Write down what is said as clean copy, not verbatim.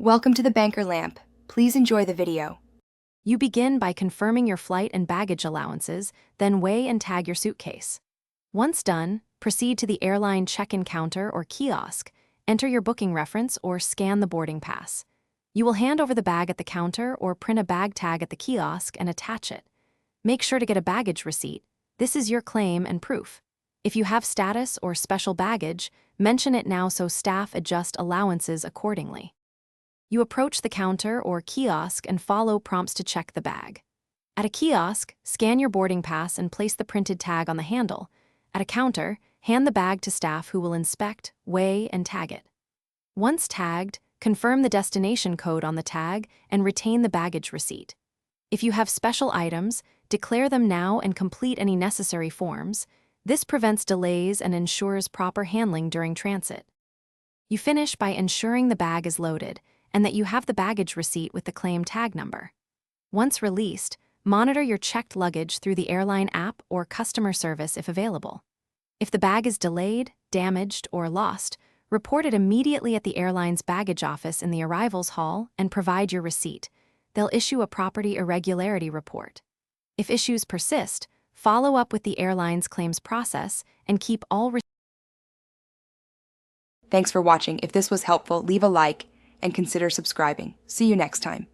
Welcome to the Banker Lamp. Please enjoy the video. You begin by confirming your flight and baggage allowances, then weigh and tag your suitcase. Once done, proceed to the airline check-in counter or kiosk, enter your booking reference or scan the boarding pass. You will hand over the bag at the counter or print a bag tag at the kiosk and attach it. Make sure to get a baggage receipt. This is your claim and proof. If you have status or special baggage, mention it now so staff adjust allowances accordingly. You approach the counter or kiosk and follow prompts to check the bag. At a kiosk, scan your boarding pass and place the printed tag on the handle. At a counter, hand the bag to staff who will inspect, weigh, and tag it. Once tagged, confirm the destination code on the tag and retain the baggage receipt. If you have special items, declare them now and complete any necessary forms. This prevents delays and ensures proper handling during transit. You finish by ensuring the bag is loaded and that you have the baggage receipt with the claim tag number. Once released, monitor your checked luggage through the airline app or customer service if available. If the bag is delayed, damaged, or lost, report it immediately at the airline's baggage office in the arrivals hall and provide your receipt. They'll issue a property irregularity report. If issues persist, follow up with the airline's claims process and keep all Thanks for watching. If this was helpful, leave a like and consider subscribing. See you next time.